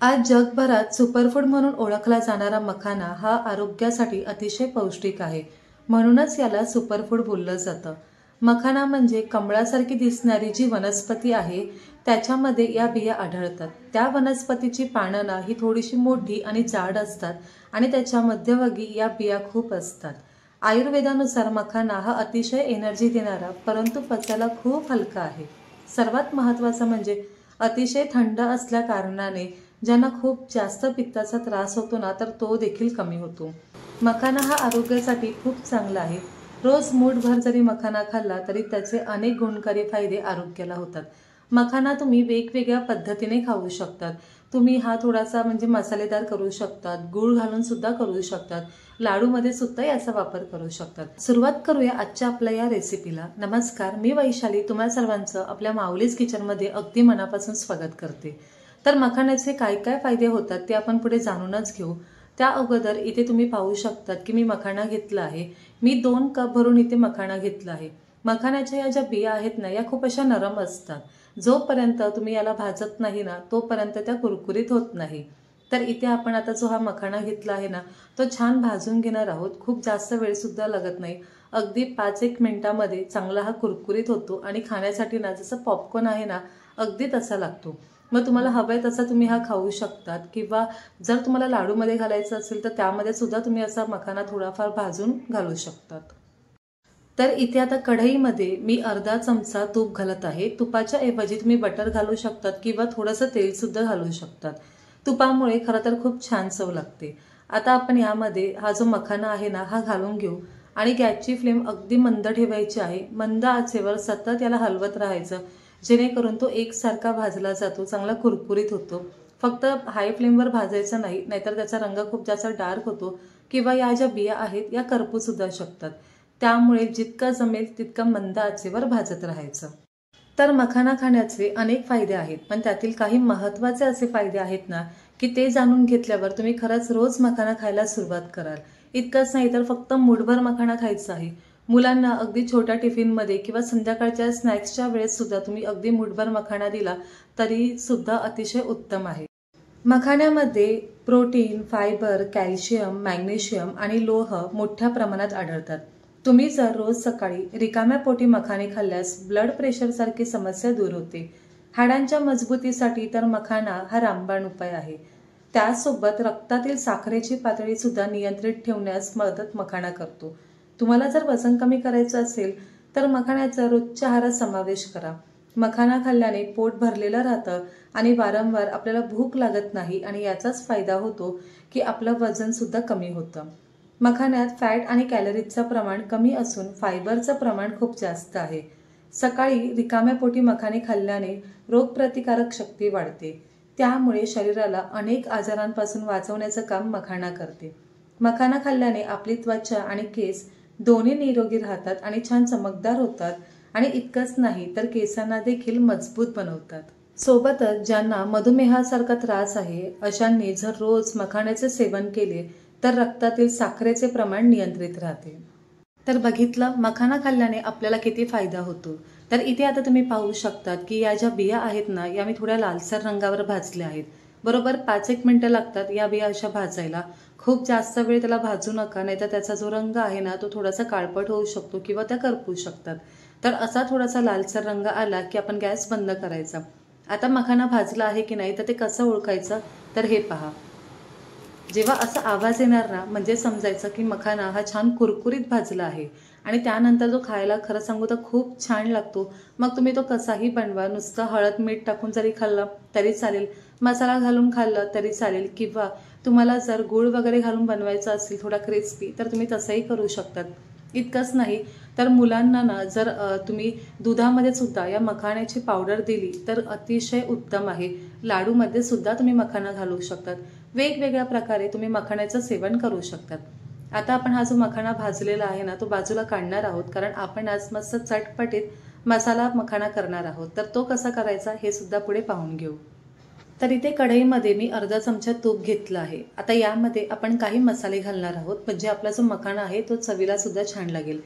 आज जगभरात सुपरफूड म्हणून ओळखला जाणारा मखाना हा आरोग्यासाठी अतिशय पौष्टिक आहे. म्हणूनच याला सुपरफूड बोललं जातं. मखाना म्हणजे कमळासारखी दिसणारी जी वनस्पती आहे त्याच्यामध्ये या बिया आढळतात. त्या वनस्पतीची पानं ना ही थोडीशी मोठी आणि जाड असतात आणि त्याच्या मध्यभागी या बिया खूप असतात. आयुर्वेदानुसार मखाना हा अतिशय एनर्जी देणारा परंतु पचायला खूप हलका आहे. सर्वात महत्त्वाचं म्हणजे अतिशय थंड असल्या कारणाने ज्यांना खूप जास्त पित्ताचा त्रास होतो ना तर तो देखील कमी होतो. मखाना हा आरोग्यासाठी खूप चांगला आहे. रोज मूठभर जरी मखाना खाल्ला तरी त्याचे अनेक गुणकारी फायदे आरोग्याला होतात. मखाना तुम्ही वेगवेगळ्या पद्धतीने खाऊ शकतात. तुम्ही हा थोडासा म्हणजे मसालेदार करू शकतात, गूळ घालून सुद्धा करू शकतात, लाडूमध्ये सुद्धा याचा वापर करू शकतात. सुरुवात करूया आजच्या आपल्या या रेसिपीला. नमस्कार, मी वैशाली तुम्हा सर्वांचं आपल्या माऊलीज किचनमध्ये अगदी मनापासून स्वागत करते. तर मखाण्याचे काय काय फायदे होतात ते आपण पुढे जाणूनच घेऊ. त्या अगोदर इथे तुम्ही पाहू शकतात की मी मखाना घेतला आहे. मी 2 कप भरून इथे मखाना घेतला आहे. मखाण्याच्या या ज्या बिया आहेत ना या खूप अशा नरम असतात. जोपर्यंत तुम्ही याला भाजत नाही ना तोपर्यंत त्या कुरकुरीत होत नाही. तर इथे आपण आता जो हा मखाना घेतला आहे ना तो छान भाजून घेणार आहोत. खूप जास्त वेळ सुद्धा लागत नाही. अगदी 5-1 मिनिटामध्ये चांगला हा कुरकुरीत होतो आणि खाण्यासाठी ना जसं पॉपकॉर्न आहे ना अगदी तसा लागतो. मग तुम्हाला हवंय तसा तुम्ही हा खाऊ शकतात किंवा जर तुम्हाला लाडूमध्ये घालायचं असेल तर त्यामध्ये सुद्धा तुम्ही असा मखाना थोडाफार भाजून घालू शकतात. तर इथे आता कढईमध्ये मी अर्धा चमचा तूप घालत आहे. तुपाच्या ऐवजी तुम्ही बटर घालू शकतात किंवा थोडंसं तेल सुद्धा घालू शकतात. तुपामुळे खरं तर खूप छान चव लागते. आता आपण यामध्ये हा जो मखाना आहे ना हा घालून घेऊ आणि गॅसची फ्लेम अगदी मंद ठेवायची आहे. मंद आचेवर सतत याला हलवत राहायचं जेणेकरून तो एकसारखा भाजला जातो, चांगला कुरकुरीत होतो. फक्त हाय फ्लेमवर भाजायचा नाही, नाहीतर त्याचा रंग खूप जास्त डार्क होतो किंवा या ज्या बिया आहेत या करपू सुद्धा शकतात. त्यामुळे जितकं जमेल तितकं मंद आचेवर भाजत राहायचं. तर मखाना खाण्याचे अनेक फायदे आहेत, पण त्यातील काही महत्त्वाचे असे फायदे आहेत ना की ते जाणून घेतल्यावर तुम्ही खरंच रोज मखाना खायला सुरुवात कराल. इतकंच नाही तर फक्त मूठभर मखाना खायचा आहे. मुलांना अगदी छोट्या टिफिनमध्ये किंवा संध्याकाळच्या स्नॅक्सच्या वेळेस सुद्धा तुम्ही अगदी मूठभर मखाना दिला तरी सुद्धा अतिशय उत्तम आहे. मखाण्यामध्ये प्रोटीन, फायबर, कॅल्शियम, मॅग्नेशियम आणि लोह मोठ्या प्रमाणात आढळतात. तुम्ही जर रोज सकाळी रिकाम्या पोटी मखाने खाल्ल्यास ब्लड प्रेशरसारखी समस्या दूर होते. हाडांच्या मजबूतीसाठी तर मखाना हा रामबाण उपाय आहे. त्यासोबत रक्तातील साखरेची पातळी सुद्धा नियंत्रित ठेवण्यास मदत मखाना करतो. तुम्हाला जर वजन कमी करायचं असेल तर मखाण्याचा रोजच्या आहारात समावेश करा. मखाना खाल्ल्याने पोट भरलेलं राहतं आणि वारंवार आपल्याला भूक लागत नाही आणि याचाच फायदा होतो की आपलं वजन सुद्धा कमी होतं. मखाण्यात फॅट आणि कॅलरीजचं प्रमाण कमी असून फायबरचं प्रमाण खूप जास्त आहे. सकाळी रिकाम्या पोटी मखाने खाल्ल्याने रोगप्रतिकारक शक्ती वाढते. त्यामुळे शरीराला अनेक आजारांपासून वाचवण्याचं काम मखाना करते. मखाना खाल्ल्याने आपली त्वचा आणि केस दोन्ही निरोगी राहतात आणि छान चमकदार होतात आणि इतकंच नाही तर केसांना देखील मजबूत बनवतात. सोबतच ज्यांना मधुमेहासारखा त्रास आहे अशांनी जर रोज मखाण्याचे सेवन केले तर रक्तातील साखरेचे प्रमाण नियंत्रित राहते. तर बघितलं मखाना खाल्ल्याने आपल्याला किती फायदा होतो. तर इथे आता तुम्ही पाहू शकतात की या ज्या बिया आहेत ना या मी थोड्या लालसर रंगावर भाजल्या आहेत. बरोबर 5-1 मिनिटं लागतात या बिया अशा भाजायला. खूप जास्त वेळ त्याला भाजू नका, नाहीतर त्याचा जो रंग आहे ना तो थोडासा काळपट होऊ शकतो किंवा त्या करपू शकतात. तर असा थोडासा लालसर रंग आला की आपण गॅस बंद करायचा. आता मखाना भाजला आहे की नाही तर ते कसं ओळखायचं तर हे पहा. जेव्हा असा आवाज येणार ना म्हणजे समजायचं की मखाना हा छान कुरकुरीत भाजला आहे आणि त्यानंतर जो खायला खरं सांगू तर खूप छान लागतो. मग तुम्ही तो कसाही बनवा, नुसतं हळद मीठ टाकून जरी खाल्लं तरी चालेल, मसाला घालून खाल्लं तरी चालेल किंवा तुम्हाला जर गूळ वगैरे घालून बनवायचं असेल थोडा क्रिस्पी तर तुम्ही तसंही करू शकतात. इतकंच नाही तर मुलांना ना जर तुम्ही दुधामध्ये सुद्धा या मखाण्याची पावडर दिली तर अतिशय उत्तम आहे. लाडूमध्ये सुद्धा तुम्ही मखाना घालू शकतात. वेगवेगळ्या प्रकारे तुम्ही मखाण्याचं सेवन करू शकतात. आता आपण हा जो मखाना भाजलेला आहे ना तो बाजूला काढणार आहोत कारण आपण आज मस्त चटपटीत मसाला मखाना करणार आहोत. तर तो कसा करायचा हे सुद्धा पुढे पाहून घेऊ. तर इथे कढईमध्ये मी अर्धा चमचा तूप घेतलं आहे. आता यामध्ये आपण काही मसाले घालणार आहोत म्हणजे आपला जो मखाना आहे तो चवीला सुद्धा छान लागेल.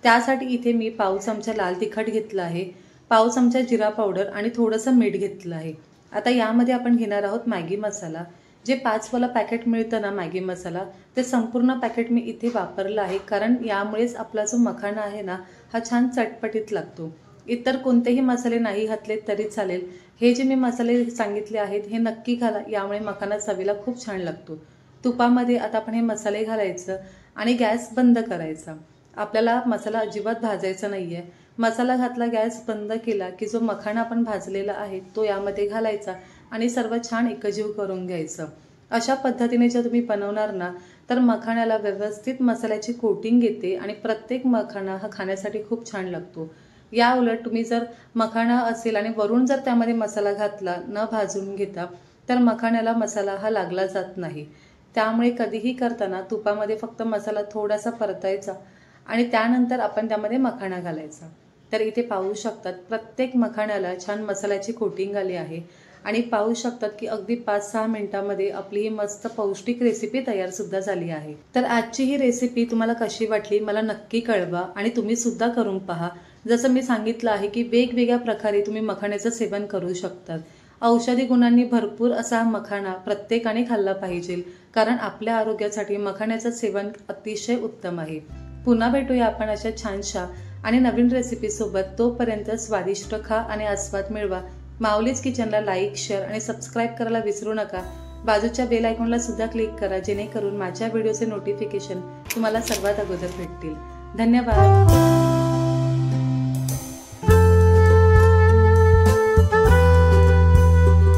त्यासाठी इथे मी पाव चमचा लाल तिखट घेतलं आहे, पाव चमचा जिरा पावडर आणि थोडंसं मीठ घेतलं आहे. आता यामध्ये आपण घेणार आहोत मॅगी मसाला। जे 5 वाला पॅकेट मिळतं ना मॅगी मसाला, ते संपूर्ण पॅकेट मी इथे वापरलं आहे, कारण यामुळेच आपला जो मखाना आहे ना हा छान चटपटीत लागतो। इतर कोणतेही मसाले नाही घातले तरी चालेल। हे जे मी मसाले सांगितले आहेत हे नक्की घाला, यामुळे मखाना चवीला खूप छान लागतो। तुपामध्ये आता आपण हे मसाले घालायचं आणि गॅस बंद करायचा। आपल्याला मसाला अजिबात भाजायचा नाहीये। मसाला घातला, गॅस बंद केला की जो मखाना आपण भाजलेला आहे तो यामध्ये घालायचा आणि सर्व छान एकजीव करून घ्यायचं। अशा पद्धतीने जर तुम्ही बनवणार ना तर मखाण्याला व्यवस्थित मसाल्याची कोटिंग येते आणि प्रत्येक मखाना हा खाण्यासाठी खूप छान लागतो। या उलट तुम्ही जर मखाना असेल आणि वरून जर त्यामध्ये मसाला घातला न भाजून घेता तर मखाण्याला मसाला हा लागला जात नाही। त्यामुळे कधीही करताना तुपामध्ये फक्त मसाला थोडासा परतायचा आणि त्यानंतर आपण त्यामध्ये मखाना घालायचा। तर इथे पाहू शकतात प्रत्येक मखाण्याला छान मसाल्याची कोटिंग आली आहे आणि पाहू शकतात की अगदी 5-6 मिनिटांमध्ये आपली ही मस्त पौष्टिक रेसिपी तयार सुद्धा झाली आहे। तर आजची ही रेसिपी तुम्हाला कशी वाटली मला नक्की कळवा आणि तुम्ही सुद्धा करून पहा। जसं मी सांगितलं आहे की वेगवेगळ्या प्रकारे तुम्ही मखाण्याचं सेवन करू शकतात। औषधी गुणांनी भरपूर असा मखाना प्रत्येकाने खाल्ला पाहिजे, कारण आपल्या आरोग्यासाठी मखाण्याचं सेवन अतिशय उत्तम आहे। पुन्हा भेटूया आपण अशा छानशा आणि नवीन रेसिपी सोबत। तोपर्यंत स्वादिष्ट खा आणि आस्वाद मिळवा। माऊलीज किचनला लाईक, शेअर आणि सबस्क्राईब करायला विसरू नका। बाजूच्या बेल आयकॉनला सुद्धा क्लिक करा, जेणेकरून माझ्या व्हिडिओचे नोटिफिकेशन तुम्हाला सर्वात अगोदर भेटतील। धन्यवाद।